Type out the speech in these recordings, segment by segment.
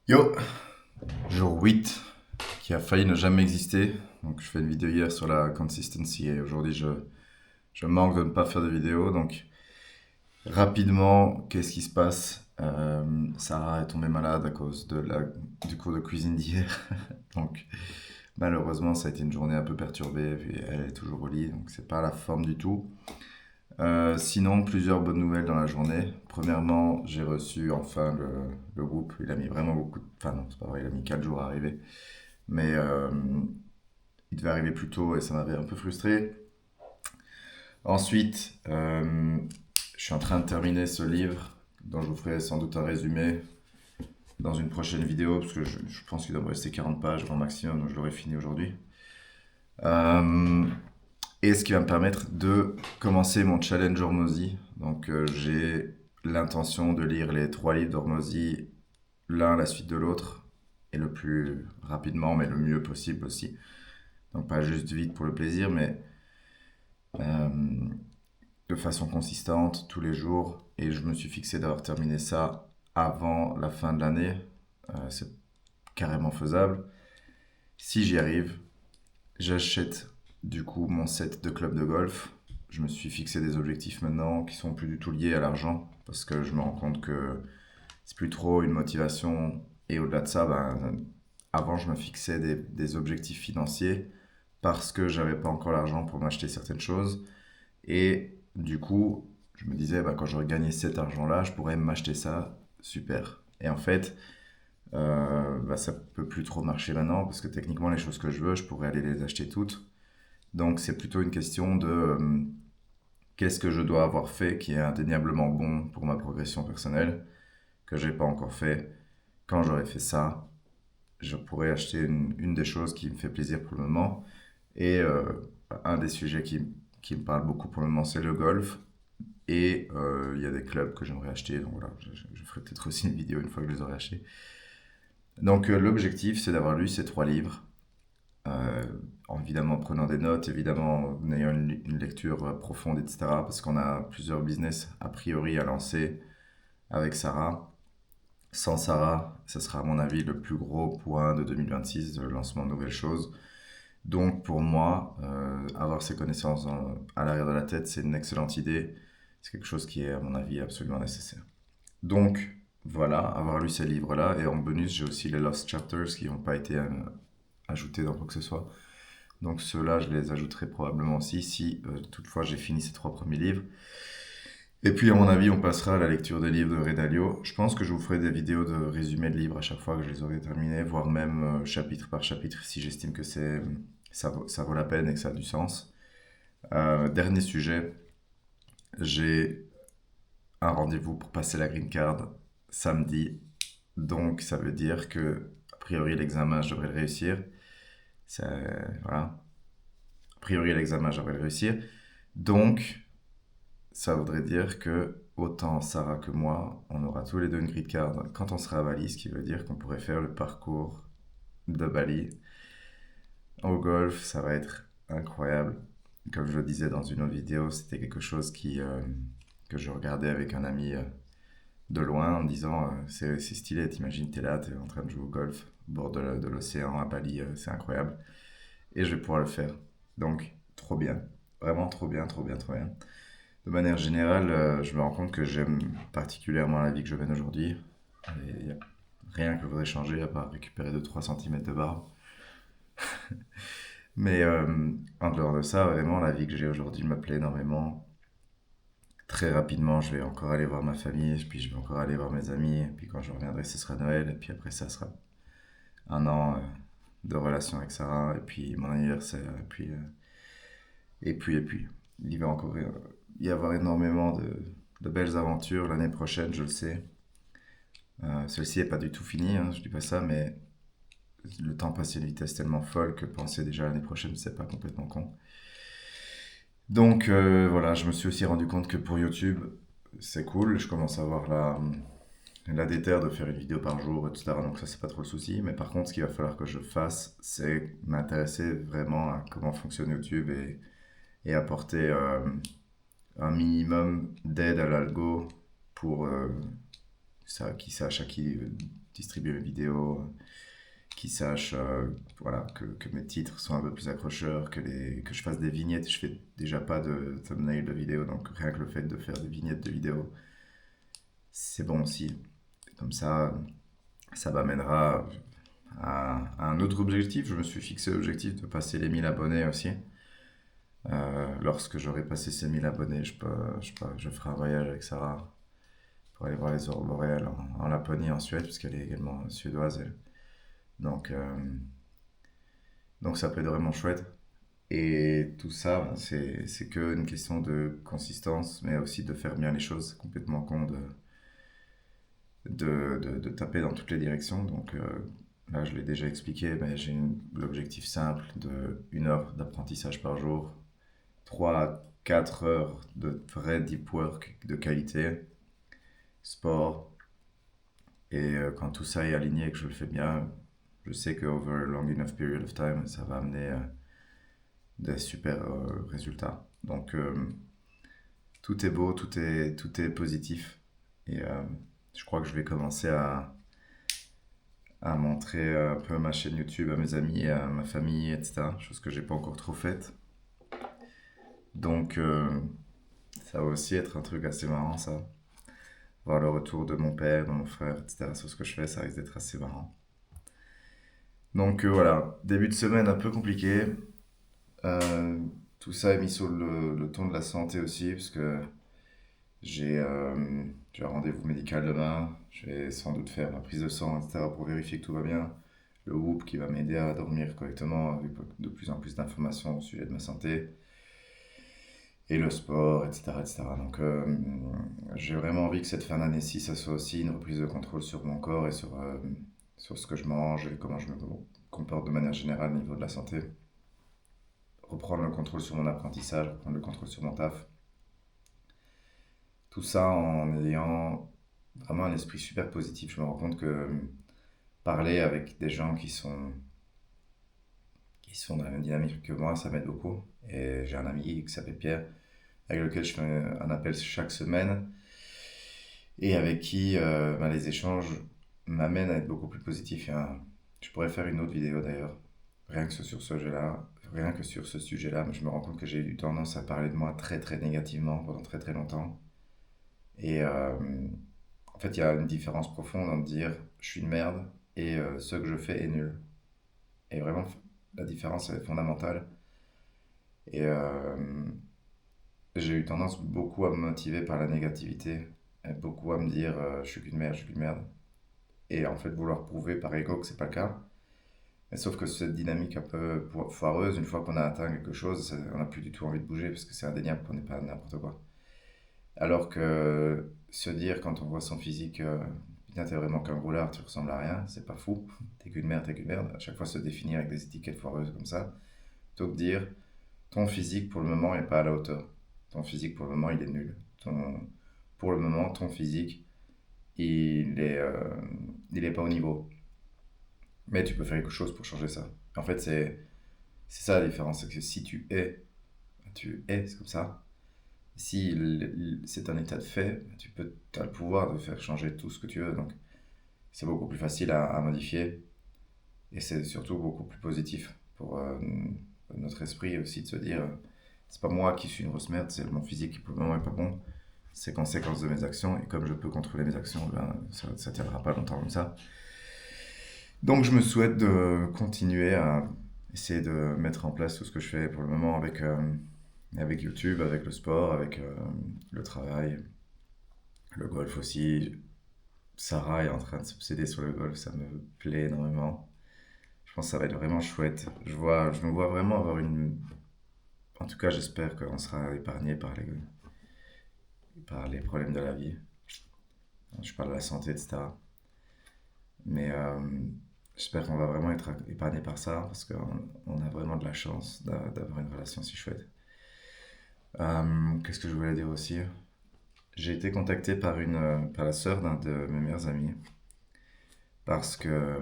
Yo, jour 8, qui a failli ne jamais exister. Donc je fais une vidéo hier sur la consistency et aujourd'hui je manque de ne pas faire de vidéo. Donc rapidement, qu'est-ce qui se passe? Sarah est tombée malade à cause du cours de cuisine d'hier. Donc malheureusement, ça a été une journée un peu perturbée. Puis elle est toujours au lit, donc c'est pas la forme du tout. Sinon, plusieurs bonnes nouvelles dans la journée. Premièrement, j'ai reçu enfin le groupe. Il a mis vraiment beaucoup de... Enfin non, c'est pas vrai, il a mis 4 jours à arriver. Mais il devait arriver plus tôt et ça m'avait un peu frustré. Ensuite, je suis en train de terminer ce livre dont je vous ferai sans doute un résumé dans une prochaine vidéo parce que je pense qu'il doit me rester 40 pages au maximum, donc je l'aurai fini aujourd'hui. Euh, et ce qui va me permettre de commencer mon challenge Hormozy. Donc j'ai l'intention de lire les 3 livres d'Hormozy l'un à la suite de l'autre et le plus rapidement mais le mieux possible aussi. Donc pas juste vite pour le plaisir, mais euh, de façon consistante tous les jours. Et je me suis fixé d'avoir terminé ça avant la fin de l'année. C'est carrément faisable. Si j'y arrive, j'achète du coup mon set de club de golf. Je me suis fixé des objectifs maintenant qui sont plus du tout liés à l'argent parce que je me rends compte que c'est plus trop une motivation. Et au-delà de ça, ben, avant je me fixais des objectifs financiers parce que j'avais pas encore l'argent pour m'acheter certaines choses. Et du coup, je me disais, bah, quand j'aurais gagné cet argent-là, je pourrais m'acheter ça, super. Et en fait, bah, ça peut plus trop marcher maintenant parce que techniquement, les choses que je veux, je pourrais aller les acheter toutes. Donc, c'est plutôt une question de qu'est-ce que je dois avoir fait qui est indéniablement bon pour ma progression personnelle, que j'ai pas encore fait. Quand j'aurai fait ça, je pourrais acheter une des choses qui me fait plaisir pour le moment. Et un des sujets qui me parle beaucoup pour le moment, c'est le golf. Et il y a des clubs que j'aimerais acheter. Donc voilà, je ferai peut-être aussi une vidéo une fois que je les aurai achetés. Donc l'objectif, c'est d'avoir lu ces 3 livres. euh, en évidemment prenant des notes, évidemment en ayant une lecture profonde, etc. Parce qu'on a plusieurs business a priori à lancer avec Sarah. Sans Sarah, ce sera à mon avis le plus gros point de 2026, le lancement de nouvelles choses. Donc pour moi, avoir ces connaissances à l'arrière de la tête, c'est une excellente idée. C'est quelque chose qui est, à mon avis, absolument nécessaire. Donc voilà, avoir lu ces livres-là, et en bonus, j'ai aussi les Lost Chapters qui n'ont pas été ajoutés dans quoi que ce soit. Donc ceux-là, je les ajouterai probablement aussi si toutefois j'ai fini ces 3 premiers livres. Et puis, à mon avis, on passera à la lecture des livres de Ray Dalio. Je pense que je vous ferai des vidéos de résumé de livres à chaque fois que je les aurai terminés, voire même chapitre par chapitre si j'estime que ça vaut la peine et que ça a du sens. Dernier sujet, j'ai un rendez-vous pour passer la green card samedi. Donc, ça veut dire que, a priori, l'examen, je devrais le réussir. Voilà. A priori, l'examen, je devrais le réussir. Donc, ça voudrait dire que autant Sarah que moi, on aura tous les deux une green card quand on sera à Bali, ce qui veut dire qu'on pourrait faire le parcours de Bali au golf. Ça va être incroyable. Comme je le disais dans une autre vidéo, c'était quelque chose que je regardais avec un ami de loin en me disant c'est stylé, t'imagines, t'es là, t'es en train de jouer au golf au bord de l'océan à Bali, c'est incroyable. Et je vais pouvoir le faire. Donc, trop bien. Vraiment trop bien, trop bien, trop bien. De manière générale, je me rends compte que j'aime particulièrement la vie que je mène aujourd'hui. Il n'y a rien que je voudrais changer à part récupérer 2-3 centimètres de barbe. Mais en dehors de ça, vraiment, la vie que j'ai aujourd'hui me plaît énormément. Très rapidement, je vais encore aller voir ma famille, puis je vais encore aller voir mes amis, et puis quand je reviendrai, ce sera Noël, et puis après, ça sera un an de relation avec Sarah, et puis mon anniversaire, et puis. Il va encore y avoir énormément de belles aventures l'année prochaine, je le sais. Celle-ci n'est pas du tout finie, hein, je dis pas ça, mais le temps passe à une vitesse tellement folle que penser déjà à l'année prochaine, c'est pas complètement con. Donc voilà, je me suis aussi rendu compte que pour YouTube, c'est cool, je commence à avoir la déterre de faire une vidéo par jour, etc. Donc ça, c'est pas trop le souci. Mais par contre, ce qu'il va falloir que je fasse, c'est m'intéresser vraiment à comment fonctionne YouTube et apporter un minimum d'aide à l'algo pour qui sache à qui distribuer mes vidéos, qui sache voilà, que mes titres sont un peu plus accrocheurs, que je fasse des vignettes. Je fais déjà pas de thumbnail de vidéo, donc rien que le fait de faire des vignettes de vidéo, c'est bon aussi. Comme ça m'amènera à un autre objectif. Je me suis fixé l'objectif de passer les 1000 abonnés aussi. Lorsque j'aurai passé ces 1000 abonnés, je ferai un voyage avec Sarah pour aller voir les aurores boréales en Laponie, en Suède, puisqu'elle est également suédoise, elle. Donc, euh, donc ça peut être vraiment chouette. Et tout ça, c'est que une question de consistance, mais aussi de faire bien les choses. C'est complètement con de taper dans toutes les directions. Donc là, je l'ai déjà expliqué, mais j'ai l'objectif simple de 1 heure d'apprentissage par jour, 3 à 4 heures de vrai deep work de qualité, sport. Et quand tout ça est aligné et que je le fais bien, je sais que over a long enough period of time, ça va amener des super résultats. Donc tout est beau, tout est positif. Et je crois que je vais commencer à montrer un peu ma chaîne YouTube à mes amis, à ma famille, etc. Chose que j'ai pas encore trop faite. Donc ça va aussi être un truc assez marrant, ça. Voir le retour de mon père, de mon frère, etc. sur ce que je fais, ça risque d'être assez marrant. Donc voilà, début de semaine un peu compliqué. Euh, Tout ça est mis sur le ton de la santé aussi, parce que j'ai un rendez-vous médical demain. Je vais sans doute faire ma prise de sang, etc. pour vérifier que tout va bien. Le Whoop qui va m'aider à dormir correctement avec de plus en plus d'informations au sujet de ma santé. Et le sport, etc. etc. Donc j'ai vraiment envie que cette fin d'année-ci, ça soit aussi une reprise de contrôle sur mon corps et sur ce que je mange et comment je me comporte de manière générale au niveau de la santé. Reprendre le contrôle sur mon apprentissage, reprendre le contrôle sur mon taf. Tout ça en ayant vraiment un esprit super positif. Je me rends compte que parler avec des gens qui sont dans la même dynamique que moi, ça m'aide beaucoup. Et j'ai un ami qui s'appelle Pierre, avec lequel je fais un appel chaque semaine et avec qui les échanges m'amènent à être beaucoup plus positif. Je pourrais faire une autre vidéo d'ailleurs, rien que sur ce sujet-là, rien que sur ce sujet-là, mais je me rends compte que j'ai eu tendance à parler de moi très très négativement pendant très très longtemps. Et en fait, il y a une différence profonde entre dire je suis une merde et ce que je fais est nul. Et vraiment, la différence est fondamentale. Et j'ai eu tendance beaucoup à me motiver par la négativité, et beaucoup à me dire je suis qu'une merde, je suis qu'une merde. Et en fait, vouloir prouver par ego que c'est pas le cas. Mais sauf que cette dynamique un peu foireuse, une fois qu'on a atteint quelque chose, on n'a plus du tout envie de bouger parce que c'est indéniable qu'on n'est pas n'importe quoi. Alors que se dire quand on voit son physique, putain, t'es vraiment qu'un roulard, tu ressembles à rien, c'est pas fou, t'es qu'une merde, t'es qu'une merde. À chaque fois se définir avec des étiquettes foireuses comme ça, plutôt que dire ton physique pour le moment n'est pas à la hauteur. Ton physique pour le moment il est nul. Pour le moment, ton physique il est pas au niveau. Mais tu peux faire quelque chose pour changer ça. En fait, c'est ça la différence, c'est que si tu es, c'est comme ça. Si c'est un état de fait, tu as le pouvoir de faire changer tout ce que tu veux. Donc, c'est beaucoup plus facile à modifier. Et c'est surtout beaucoup plus positif pour notre esprit aussi de se dire c'est pas moi qui suis une grosse merde, c'est mon physique qui pour le moment est pas bon. C'est conséquence de mes actions. Et comme je peux contrôler mes actions, ben, ça tiendra pas longtemps comme ça. Donc, je me souhaite de continuer à essayer de mettre en place tout ce que je fais pour le moment avec YouTube, avec le sport, avec le travail, le golf aussi. Sarah est en train de s'obséder sur le golf, ça me plaît énormément. Je pense que ça va être vraiment chouette. Je me vois vraiment avoir une... En tout cas, j'espère qu'on sera épargné par les problèmes de la vie. Je parle de la santé, etc. Mais j'espère qu'on va vraiment être épargné par ça parce qu'on a vraiment de la chance d'avoir une relation si chouette. Qu'est-ce que je voulais dire aussi? J'ai été contacté par la sœur d'un de mes meilleurs amis parce que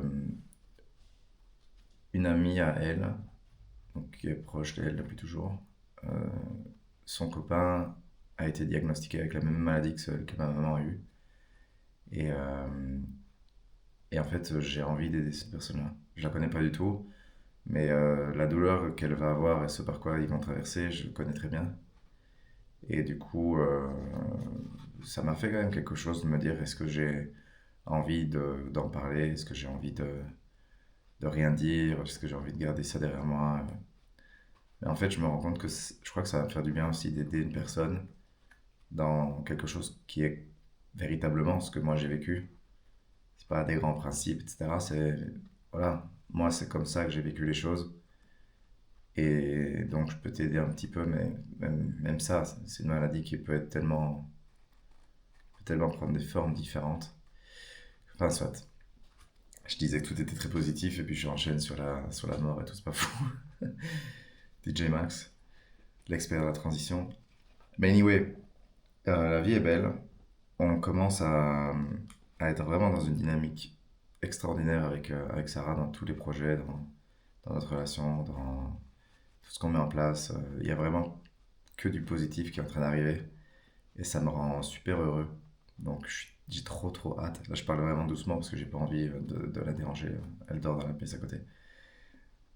une amie à elle, donc qui est proche d'elle depuis toujours, euh, son copain a été diagnostiqué avec la même maladie que celle que ma maman a eue. Et, et en fait, j'ai envie d'aider cette personne-là. Je la connais pas du tout, mais la douleur qu'elle va avoir et ce par quoi ils vont traverser, je le connais très bien. Et du coup, ça m'a fait quand même quelque chose de me dire, est-ce que j'ai envie d'en parler? Est-ce que j'ai envie de rien dire? Est-ce que j'ai envie de garder ça derrière moi? Mais en fait, je me rends compte que je crois que ça va me faire du bien aussi d'aider une personne dans quelque chose qui est véritablement ce que moi j'ai vécu. C'est pas des grands principes, etc. C'est, voilà, moi c'est comme ça que j'ai vécu les choses. Et donc je peux t'aider un petit peu, mais même ça, c'est une maladie qui peut tellement prendre des formes différentes. Enfin, soit. Je disais que tout était très positif et puis je enchaîne sur la mort et tout, c'est pas fou. DJ Max, l'expert de la transition. Mais anyway, la vie est belle. On commence à être vraiment dans une dynamique extraordinaire avec Sarah dans tous les projets, dans notre relation, dans tout ce qu'on met en place. Il y a vraiment que du positif qui est en train d'arriver et ça me rend super heureux. Donc j'ai trop hâte. Là je parle vraiment doucement parce que j'ai pas envie de la déranger. Elle dort dans la pièce à côté.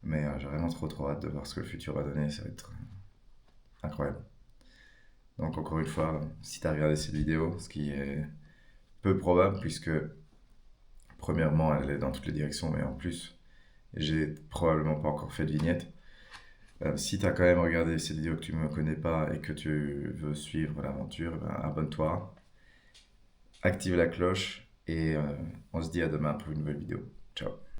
Mais j'ai vraiment trop hâte de voir ce que le futur va donner. Ça va être incroyable. Donc encore une fois, si tu as regardé cette vidéo, ce qui est peu probable puisque premièrement elle est dans toutes les directions, mais en plus j'ai probablement pas encore fait de vignette. Si tu as quand même regardé cette vidéo que tu ne me connais pas et que tu veux suivre l'aventure, ben, abonne-toi, active la cloche et on se dit à demain pour une nouvelle vidéo. Ciao.